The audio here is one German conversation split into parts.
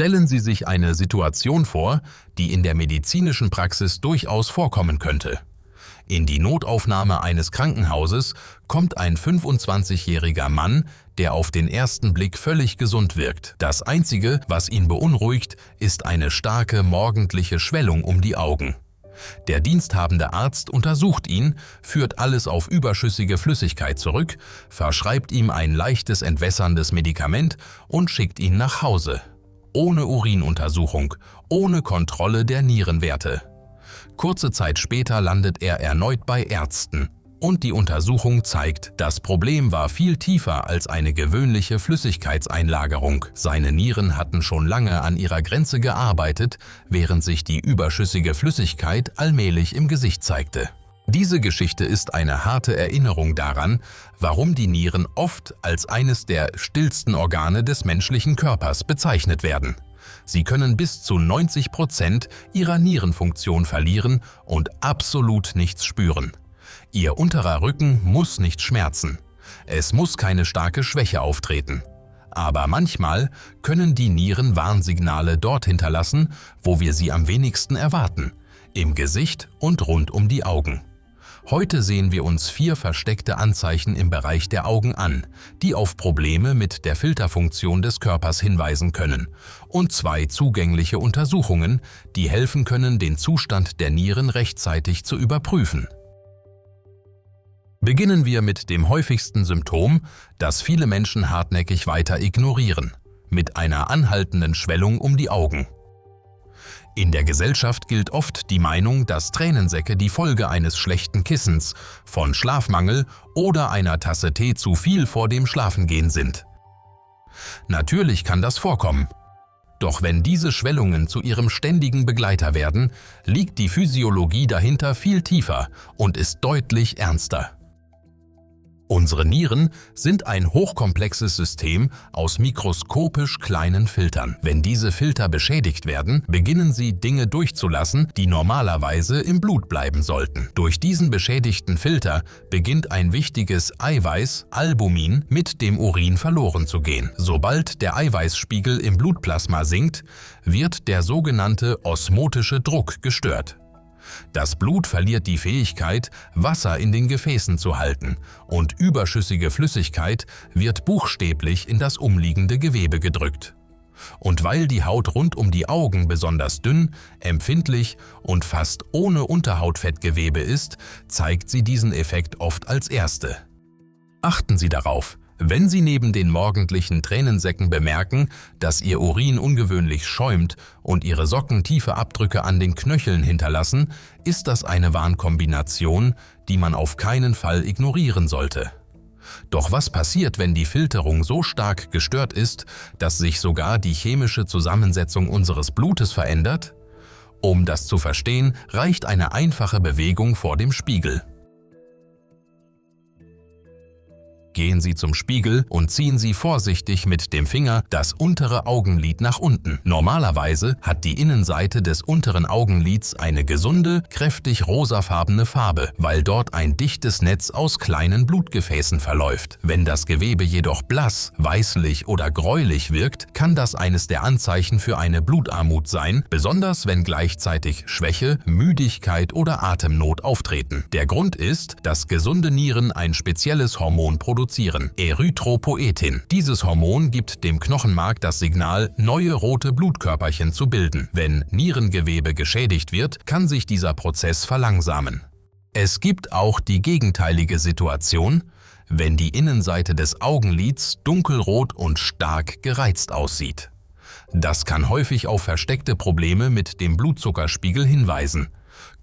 Stellen Sie sich eine Situation vor, die in der medizinischen Praxis durchaus vorkommen könnte. In die Notaufnahme eines Krankenhauses kommt ein 25-jähriger Mann, der auf den ersten Blick völlig gesund wirkt. Das Einzige, was ihn beunruhigt, ist eine starke morgendliche Schwellung um die Augen. Der diensthabende Arzt untersucht ihn, führt alles auf überschüssige Flüssigkeit zurück, verschreibt ihm ein leichtes entwässerndes Medikament und schickt ihn nach Hause. Ohne Urinuntersuchung, ohne Kontrolle der Nierenwerte. Kurze Zeit später landet er erneut bei Ärzten und die Untersuchung zeigt, das Problem war viel tiefer als eine gewöhnliche Flüssigkeitseinlagerung. Seine Nieren hatten schon lange an ihrer Grenze gearbeitet, während sich die überschüssige Flüssigkeit allmählich im Gesicht zeigte. Diese Geschichte ist eine harte Erinnerung daran, warum die Nieren oft als eines der stillsten Organe des menschlichen Körpers bezeichnet werden. Sie können bis zu 90% ihrer Nierenfunktion verlieren und absolut nichts spüren. Ihr unterer Rücken muss nicht schmerzen. Es muss keine starke Schwäche auftreten. Aber manchmal können die Nieren Warnsignale dort hinterlassen, wo wir sie am wenigsten erwarten, im Gesicht und rund um die Augen. Heute sehen wir uns 4 versteckte Anzeichen im Bereich der Augen an, die auf Probleme mit der Filterfunktion des Körpers hinweisen können, und 2 zugängliche Untersuchungen, die helfen können, den Zustand der Nieren rechtzeitig zu überprüfen. Beginnen wir mit dem häufigsten Symptom, das viele Menschen hartnäckig weiter ignorieren, mit einer anhaltenden Schwellung um die Augen. In der Gesellschaft gilt oft die Meinung, dass Tränensäcke die Folge eines schlechten Kissens, von Schlafmangel oder einer Tasse Tee zu viel vor dem Schlafengehen sind. Natürlich kann das vorkommen. Doch wenn diese Schwellungen zu ihrem ständigen Begleiter werden, liegt die Physiologie dahinter viel tiefer und ist deutlich ernster. Unsere Nieren sind ein hochkomplexes System aus mikroskopisch kleinen Filtern. Wenn diese Filter beschädigt werden, beginnen sie Dinge durchzulassen, die normalerweise im Blut bleiben sollten. Durch diesen beschädigten Filter beginnt ein wichtiges Eiweiß, Albumin, mit dem Urin verloren zu gehen. Sobald der Eiweißspiegel im Blutplasma sinkt, wird der sogenannte osmotische Druck gestört. Das Blut verliert die Fähigkeit, Wasser in den Gefäßen zu halten und überschüssige Flüssigkeit wird buchstäblich in das umliegende Gewebe gedrückt. Und weil die Haut rund um die Augen besonders dünn, empfindlich und fast ohne Unterhautfettgewebe ist, zeigt sie diesen Effekt oft als erste. Achten Sie darauf, wenn Sie neben den morgendlichen Tränensäcken bemerken, dass Ihr Urin ungewöhnlich schäumt und Ihre Socken tiefe Abdrücke an den Knöcheln hinterlassen, ist das eine Warnkombination, die man auf keinen Fall ignorieren sollte. Doch was passiert, wenn die Filterung so stark gestört ist, dass sich sogar die chemische Zusammensetzung unseres Blutes verändert? Um das zu verstehen, reicht eine einfache Bewegung vor dem Spiegel. Gehen Sie zum Spiegel und ziehen Sie vorsichtig mit dem Finger das untere Augenlid nach unten. Normalerweise hat die Innenseite des unteren Augenlids eine gesunde, kräftig rosafarbene Farbe, weil dort ein dichtes Netz aus kleinen Blutgefäßen verläuft. Wenn das Gewebe jedoch blass, weißlich oder gräulich wirkt, kann das eines der Anzeichen für eine Blutarmut sein, besonders wenn gleichzeitig Schwäche, Müdigkeit oder Atemnot auftreten. Der Grund ist, dass gesunde Nieren ein spezielles Hormon produzieren, Erythropoetin. Dieses Hormon gibt dem Knochenmark das Signal, neue rote Blutkörperchen zu bilden. Wenn Nierengewebe geschädigt wird, kann sich dieser Prozess verlangsamen. Es gibt auch die gegenteilige Situation, wenn die Innenseite des Augenlids dunkelrot und stark gereizt aussieht. Das kann häufig auf versteckte Probleme mit dem Blutzuckerspiegel hinweisen.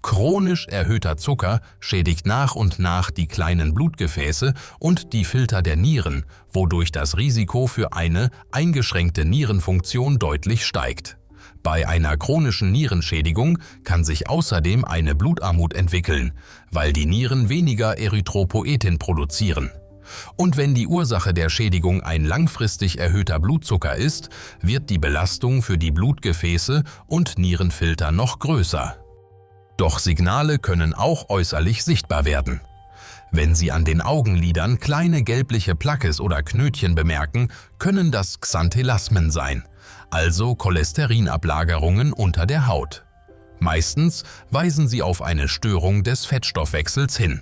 Chronisch erhöhter Zucker schädigt nach und nach die kleinen Blutgefäße und die Filter der Nieren, wodurch das Risiko für eine eingeschränkte Nierenfunktion deutlich steigt. Bei einer chronischen Nierenschädigung kann sich außerdem eine Blutarmut entwickeln, weil die Nieren weniger Erythropoetin produzieren. Und wenn die Ursache der Schädigung ein langfristig erhöhter Blutzucker ist, wird die Belastung für die Blutgefäße und Nierenfilter noch größer. Doch Signale können auch äußerlich sichtbar werden. Wenn Sie an den Augenlidern kleine gelbliche Plaques oder Knötchen bemerken, können das Xanthelasmen sein. also Cholesterinablagerungen unter der Haut. Meistens weisen sie auf eine Störung des Fettstoffwechsels hin.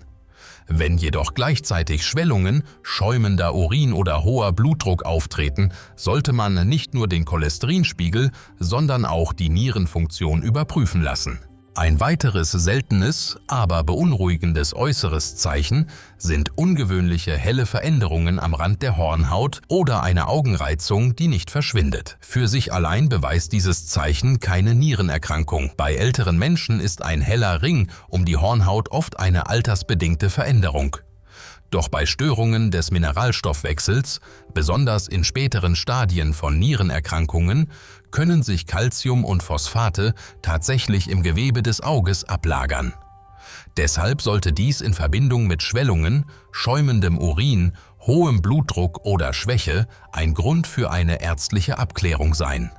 Wenn jedoch gleichzeitig Schwellungen, schäumender Urin oder hoher Blutdruck auftreten, sollte man nicht nur den Cholesterinspiegel, sondern auch die Nierenfunktion überprüfen lassen. Ein weiteres seltenes, aber beunruhigendes äußeres Zeichen sind ungewöhnliche helle Veränderungen am Rand der Hornhaut oder eine Augenreizung, die nicht verschwindet. Für sich allein beweist dieses Zeichen keine Nierenerkrankung. Bei älteren Menschen ist ein heller Ring um die Hornhaut oft eine altersbedingte Veränderung. Doch bei Störungen des Mineralstoffwechsels, besonders in späteren Stadien von Nierenerkrankungen, können sich Calcium und Phosphate tatsächlich im Gewebe des Auges ablagern. Deshalb sollte dies in Verbindung mit Schwellungen, schäumendem Urin, hohem Blutdruck oder Schwäche ein Grund für eine ärztliche Abklärung sein.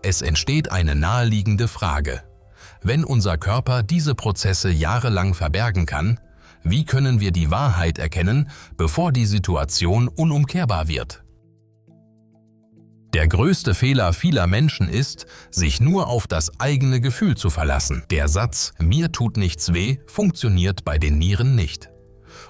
Es entsteht eine naheliegende Frage: Wenn unser Körper diese Prozesse jahrelang verbergen kann, wie können wir die Wahrheit erkennen, bevor die Situation unumkehrbar wird? Der größte Fehler vieler Menschen ist, sich nur auf das eigene Gefühl zu verlassen. Der Satz „Mir tut nichts weh" funktioniert bei den Nieren nicht.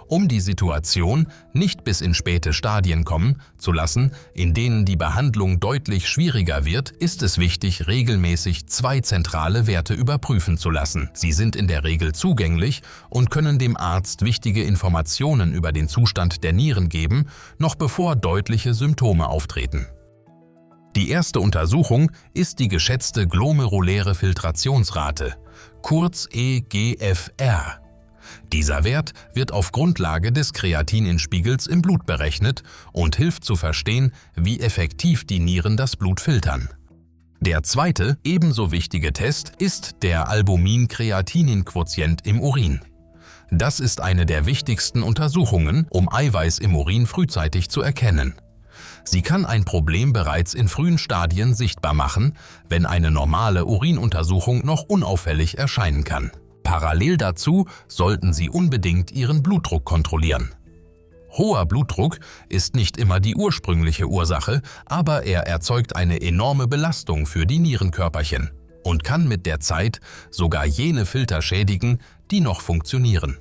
Um die Situation nicht bis in späte Stadien kommen zu lassen, in denen die Behandlung deutlich schwieriger wird, ist es wichtig, regelmäßig 2 zentrale Werte überprüfen zu lassen. Sie sind in der Regel zugänglich und können dem Arzt wichtige Informationen über den Zustand der Nieren geben, noch bevor deutliche Symptome auftreten. Die erste Untersuchung ist die geschätzte glomeruläre Filtrationsrate, kurz eGFR. Dieser Wert wird auf Grundlage des Kreatininspiegels im Blut berechnet und hilft zu verstehen, wie effektiv die Nieren das Blut filtern. Der zweite, ebenso wichtige Test ist der Albumin-Kreatinin-Quotient im Urin. Das ist eine der wichtigsten Untersuchungen, um Eiweiß im Urin frühzeitig zu erkennen. Sie kann ein Problem bereits in frühen Stadien sichtbar machen, wenn eine normale Urinuntersuchung noch unauffällig erscheinen kann. Parallel dazu sollten Sie unbedingt Ihren Blutdruck kontrollieren. Hoher Blutdruck ist nicht immer die ursprüngliche Ursache, aber er erzeugt eine enorme Belastung für die Nierenkörperchen und kann mit der Zeit sogar jene Filter schädigen, die noch funktionieren.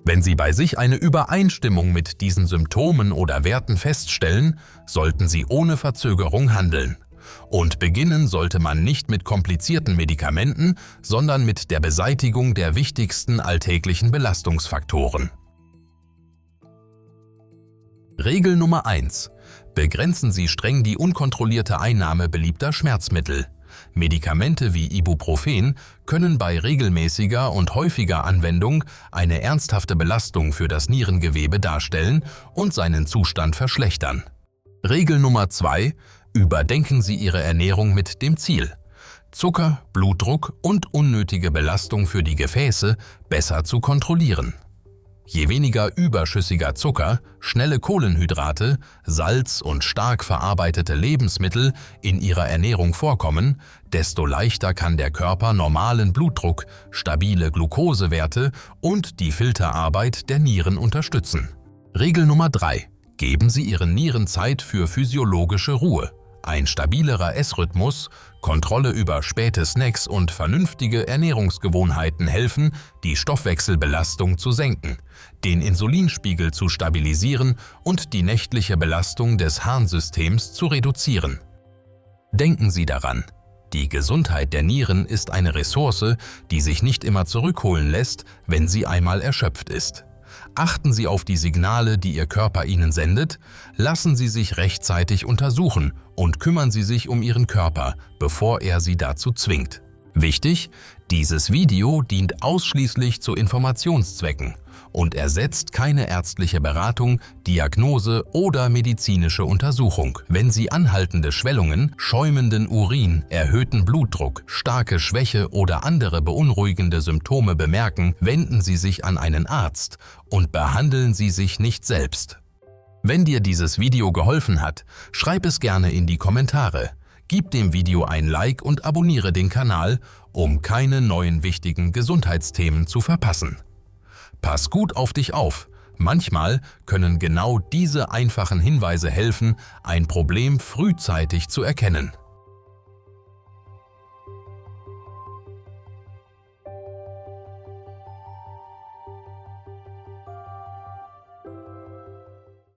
Wenn Sie bei sich eine Übereinstimmung mit diesen Symptomen oder Werten feststellen, sollten Sie ohne Verzögerung handeln. Und beginnen sollte man nicht mit komplizierten Medikamenten, sondern mit der Beseitigung der wichtigsten alltäglichen Belastungsfaktoren. Regel Nummer 1: Begrenzen Sie streng die unkontrollierte Einnahme beliebter Schmerzmittel. Medikamente wie Ibuprofen können bei regelmäßiger und häufiger Anwendung eine ernsthafte Belastung für das Nierengewebe darstellen und seinen Zustand verschlechtern. Regel Nummer 2: Überdenken Sie Ihre Ernährung mit dem Ziel, Zucker, Blutdruck und unnötige Belastung für die Gefäße besser zu kontrollieren. Je weniger überschüssiger Zucker, schnelle Kohlenhydrate, Salz und stark verarbeitete Lebensmittel in Ihrer Ernährung vorkommen, desto leichter kann der Körper normalen Blutdruck, stabile Glukosewerte und die Filterarbeit der Nieren unterstützen. Regel Nummer 3: Geben Sie Ihren Nieren Zeit für physiologische Ruhe. Ein stabilerer Essrhythmus, Kontrolle über späte Snacks und vernünftige Ernährungsgewohnheiten helfen, die Stoffwechselbelastung zu senken, den Insulinspiegel zu stabilisieren und die nächtliche Belastung des Harnsystems zu reduzieren. Denken Sie daran: Die Gesundheit der Nieren ist eine Ressource, die sich nicht immer zurückholen lässt, wenn sie einmal erschöpft ist. Achten Sie auf die Signale, die Ihr Körper Ihnen sendet, lassen Sie sich rechtzeitig untersuchen und kümmern Sie sich um Ihren Körper, bevor er Sie dazu zwingt. Wichtig: Dieses Video dient ausschließlich zu Informationszwecken und ersetzt keine ärztliche Beratung, Diagnose oder medizinische Untersuchung. Wenn Sie anhaltende Schwellungen, schäumenden Urin, erhöhten Blutdruck, starke Schwäche oder andere beunruhigende Symptome bemerken, wenden Sie sich an einen Arzt und behandeln Sie sich nicht selbst. Wenn dir dieses Video geholfen hat, schreib es gerne in die Kommentare. Gib dem Video ein Like und abonniere den Kanal, um keine neuen wichtigen Gesundheitsthemen zu verpassen. Pass gut auf dich auf, Manchmal können genau diese einfachen Hinweise helfen, ein Problem frühzeitig zu erkennen.